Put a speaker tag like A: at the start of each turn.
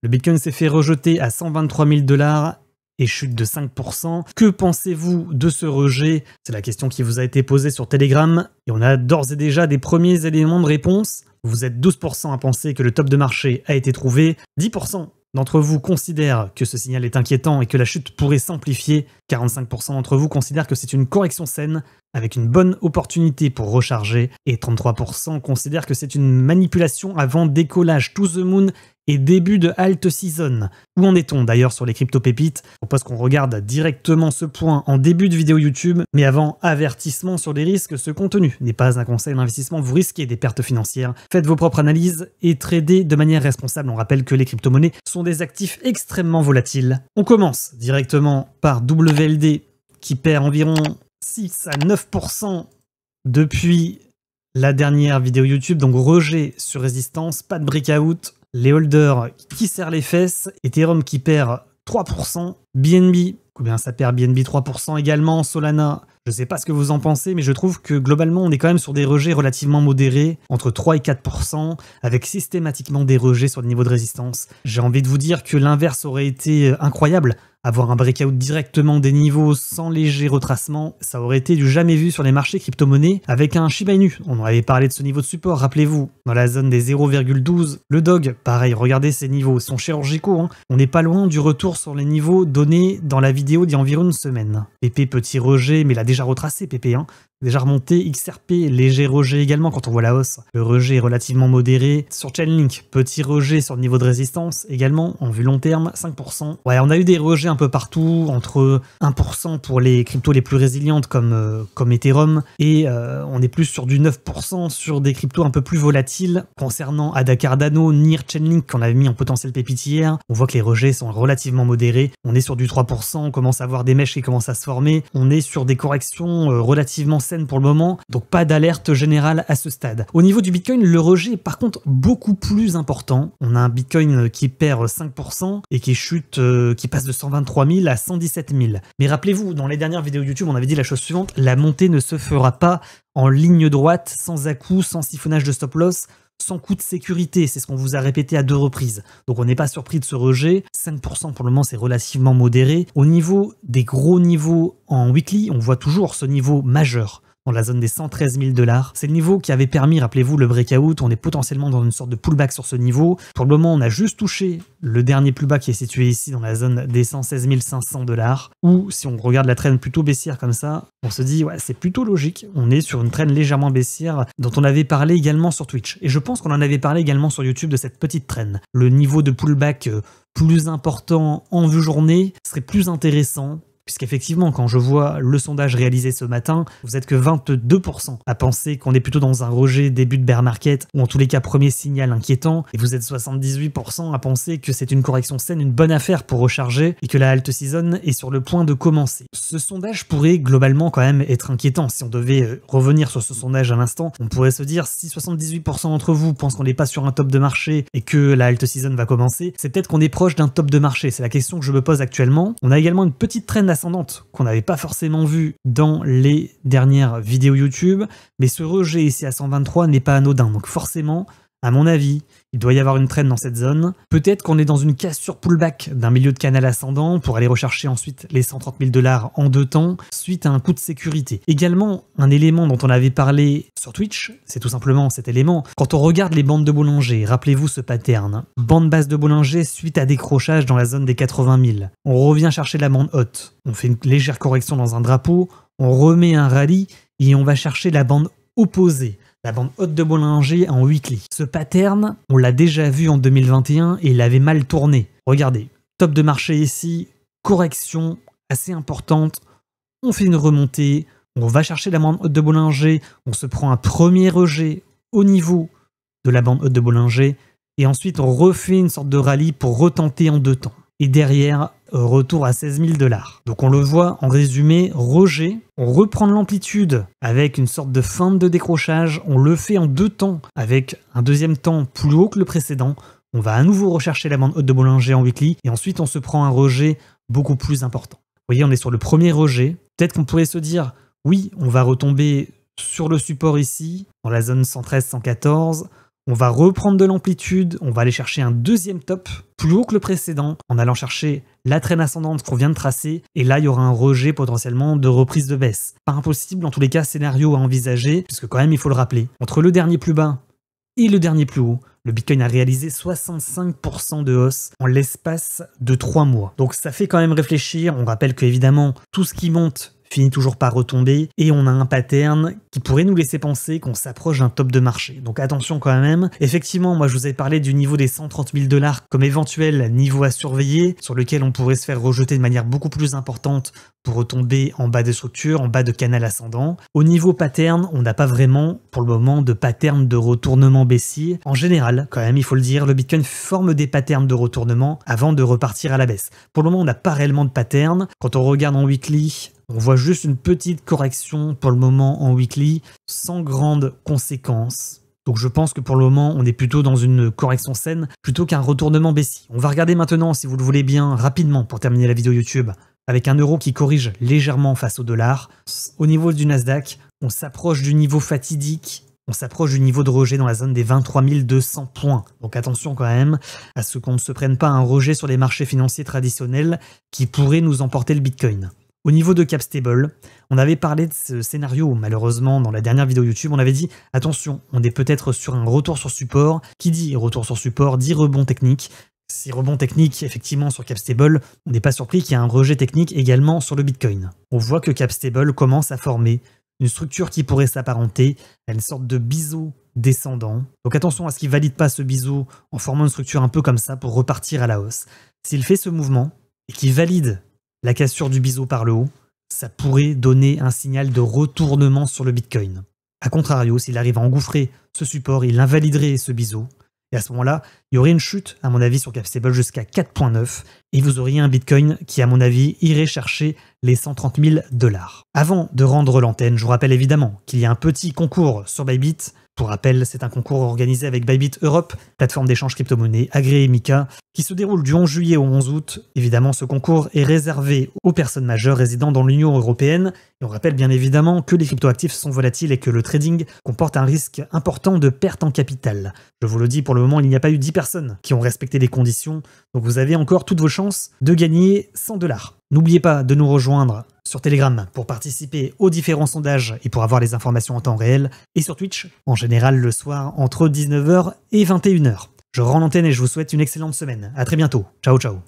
A: Le Bitcoin s'est fait rejeter à 123 000 $ et chute de 5%. Que pensez-vous de ce rejet? C'est la question qui vous a été posée sur Telegram et on a d'ores et déjà des premiers éléments de réponse. Vous êtes 12% à penser que le top de marché a été trouvé, 10% d'entre vous considèrent que ce signal est inquiétant et que la chute pourrait s'amplifier, 45% d'entre vous considèrent que c'est une correction saine avec une bonne opportunité pour recharger et 33% considèrent que c'est une manipulation avant décollage to the moon et début de alt season. Où en est-on d'ailleurs sur les crypto-pépites? Je propose qu'on regarde directement ce point en début de vidéo YouTube, mais avant, avertissement sur les risques, ce contenu n'est pas un conseil d'investissement, vous risquez des pertes financières. Faites vos propres analyses et tradez de manière responsable. On rappelle que les crypto-monnaies sont des actifs extrêmement volatiles. On commence directement par WLD qui perd environ 6 à 9% depuis la dernière vidéo YouTube, donc rejet sur résistance, pas de breakout. Les holders qui serrent les fesses, Ethereum qui perd 3%, BNB, combien ça perd BNB 3% également, Solana, je sais pas ce que vous en pensez, mais je trouve que globalement on est quand même sur des rejets relativement modérés, entre 3 et 4%, avec systématiquement des rejets sur le niveau de résistance. J'ai envie de vous dire que l'inverse aurait été incroyable. Avoir un breakout directement des niveaux sans léger retracement, ça aurait été du jamais vu sur les marchés crypto-monnaies avec un Shiba Inu. On en avait parlé de ce niveau de support, rappelez-vous, dans la zone des 0,12. Le DOG, pareil, regardez ces niveaux, ils sont chirurgicaux. Hein. On n'est pas loin du retour sur les niveaux donnés dans la vidéo d'il y a environ une semaine. PP, petit rejet, mais il a déjà retracé PP. Hein. Déjà remonté, XRP, léger rejet également quand on voit la hausse. Le rejet est relativement modéré. Sur Chainlink, petit rejet sur le niveau de résistance également, en vue long terme, 5%. Ouais, on a eu des rejets un peu partout, entre 1% pour les cryptos les plus résilientes comme Ethereum, et on est plus sur du 9% sur des cryptos un peu plus volatiles. Concernant ADA Cardano, NIR, Chainlink, qu'on avait mis en potentiel pépite hier, on voit que les rejets sont relativement modérés. On est sur du 3%, on commence à voir des mèches qui commencent à se former. On est sur des corrections relativement saines pour le moment, donc pas d'alerte générale à ce stade. Au niveau du Bitcoin, le rejet est par contre beaucoup plus important. On a un Bitcoin qui perd 5% et qui chute, qui passe de 123 000 à 117 000. Mais rappelez-vous, dans les dernières vidéos YouTube, on avait dit la chose suivante, la montée ne se fera pas en ligne droite, sans à-coups, sans siphonnage de stop-loss, sans coût de sécurité, c'est ce qu'on vous a répété à 2 reprises. Donc on n'est pas surpris de ce rejet, 5% pour le moment c'est relativement modéré. Au niveau des gros niveaux en weekly, on voit toujours ce niveau majeur dans la zone des 113 000 $. C'est le niveau qui avait permis, rappelez-vous, le breakout. On est potentiellement dans une sorte de pullback sur ce niveau. Pour le moment, on a juste touché le dernier plus bas qui est situé ici dans la zone des 116 500 $. Ou si on regarde la traîne plutôt baissière comme ça, on se dit, ouais, c'est plutôt logique. On est sur une traîne légèrement baissière dont on avait parlé également sur Twitch. Et je pense qu'on en avait parlé également sur YouTube de cette petite traîne. Le niveau de pullback plus important en vue journée serait plus intéressant. Puisqu'effectivement, quand je vois le sondage réalisé ce matin, vous êtes que 22% à penser qu'on est plutôt dans un rejet début de bear market, ou en tous les cas premier signal inquiétant, et vous êtes 78% à penser que c'est une correction saine, une bonne affaire pour recharger, et que la alt season est sur le point de commencer. Ce sondage pourrait globalement quand même être inquiétant. Si on devait revenir sur ce sondage à l'instant, on pourrait se dire si 78% d'entre vous pensent qu'on n'est pas sur un top de marché et que la alt season va commencer, c'est peut-être qu'on est proche d'un top de marché. C'est la question que je me pose actuellement. On a également une petite traîne ascendante qu'on n'avait pas forcément vue dans les dernières vidéos YouTube, mais ce rejet ici à 123 n'est pas anodin, donc forcément, à mon avis, il doit y avoir une traîne dans cette zone. Peut-être qu'on est dans une cassure pullback d'un milieu de canal ascendant pour aller rechercher ensuite les 130 000 $ en 2 temps suite à un coup de sécurité. Également, un élément dont on avait parlé sur Twitch, c'est tout simplement cet élément. Quand on regarde les bandes de Bollinger, rappelez-vous ce pattern. Bande basse de Bollinger suite à décrochage dans la zone des 80 000. On revient chercher la bande haute. On fait une légère correction dans un drapeau. On remet un rallye et on va chercher la bande opposée. La bande haute de Bollinger en weekly. Ce pattern, on l'a déjà vu en 2021 et il avait mal tourné. Regardez, top de marché ici, correction assez importante. On fait une remontée, on va chercher la bande haute de Bollinger, on se prend un premier rejet au niveau de la bande haute de Bollinger et ensuite on refait une sorte de rallye pour retenter en 2 temps. Et derrière, retour à 16 000 $. Donc on le voit en résumé, rejet, on reprend de l'amplitude avec une sorte de feinte de décrochage, on le fait en 2 temps avec un deuxième temps plus haut que le précédent, on va à nouveau rechercher la bande haute de Bollinger en weekly et ensuite on se prend un rejet beaucoup plus important. Vous voyez, on est sur le premier rejet, peut-être qu'on pourrait se dire, oui, on va retomber sur le support ici, dans la zone 113-114, On va reprendre de l'amplitude, on va aller chercher un deuxième top plus haut que le précédent en allant chercher la traîne ascendante qu'on vient de tracer, et là il y aura un rejet potentiellement de reprise de baisse. Pas impossible, en tous les cas, scénario à envisager, puisque quand même il faut le rappeler, entre le dernier plus bas et le dernier plus haut, le Bitcoin a réalisé 65% de hausse en l'espace de 3 mois. Donc ça fait quand même réfléchir. On rappelle que évidemment tout ce qui monte finit toujours par retomber, et on a un pattern qui pourrait nous laisser penser qu'on s'approche d'un top de marché. Donc attention quand même. Effectivement, moi je vous avais parlé du niveau des 130 000 $ comme éventuel niveau à surveiller, sur lequel on pourrait se faire rejeter de manière beaucoup plus importante pour retomber en bas de structure, en bas de canal ascendant. Au niveau pattern, on n'a pas vraiment pour le moment de pattern de retournement baissier. En général, quand même, il faut le dire, le Bitcoin forme des patterns de retournement avant de repartir à la baisse. Pour le moment, on n'a pas réellement de pattern. Quand on regarde en weekly, on voit juste une petite correction pour le moment en weekly, sans grandes conséquences. Donc je pense que pour le moment, on est plutôt dans une correction saine, plutôt qu'un retournement baissier. On va regarder maintenant, si vous le voulez bien, rapidement, pour terminer la vidéo YouTube, avec un euro qui corrige légèrement face au dollar. Au niveau du Nasdaq, on s'approche du niveau fatidique, on s'approche du niveau de rejet dans la zone des 23 200 points. Donc attention quand même à ce qu'on ne se prenne pas un rejet sur les marchés financiers traditionnels qui pourrait nous emporter le Bitcoin. Au niveau de Capstable, on avait parlé de ce scénario, malheureusement, dans la dernière vidéo YouTube, on avait dit « Attention, on est peut-être sur un retour sur support. » Qui dit retour sur support dit rebond technique. Si rebond technique, effectivement, sur Capstable, on n'est pas surpris qu'il y ait un rejet technique également sur le Bitcoin. On voit que Capstable commence à former une structure qui pourrait s'apparenter à une sorte de biseau descendant. Donc attention à ce qu'il ne valide pas ce biseau en formant une structure un peu comme ça pour repartir à la hausse. S'il fait ce mouvement et qu'il valide la cassure du biseau par le haut, ça pourrait donner un signal de retournement sur le Bitcoin. A contrario, s'il arrive à engouffrer ce support, il invaliderait ce biseau. Et à ce moment-là, il y aurait une chute, à mon avis, sur Capstable jusqu'à 4.9. Et vous auriez un Bitcoin qui, à mon avis, irait chercher les 130 000 $. Avant de rendre l'antenne, je vous rappelle évidemment qu'il y a un petit concours sur Bybit. Pour rappel, c'est un concours organisé avec Bybit Europe, plateforme d'échange crypto-monnaie agréée MiCA, qui se déroule du 11 juillet au 11 août. Évidemment, ce concours est réservé aux personnes majeures résidant dans l'Union européenne. Et on rappelle bien évidemment que les cryptoactifs sont volatiles et que le trading comporte un risque important de perte en capital. Je vous le dis, pour le moment, il n'y a pas eu 10 personnes qui ont respecté les conditions. Donc vous avez encore toutes vos chances de gagner 100 $. N'oubliez pas de nous rejoindre sur Telegram pour participer aux différents sondages et pour avoir les informations en temps réel, et sur Twitch, en général le soir entre 19 h et 21 h. Je rends l'antenne et je vous souhaite une excellente semaine. À très bientôt. Ciao ciao.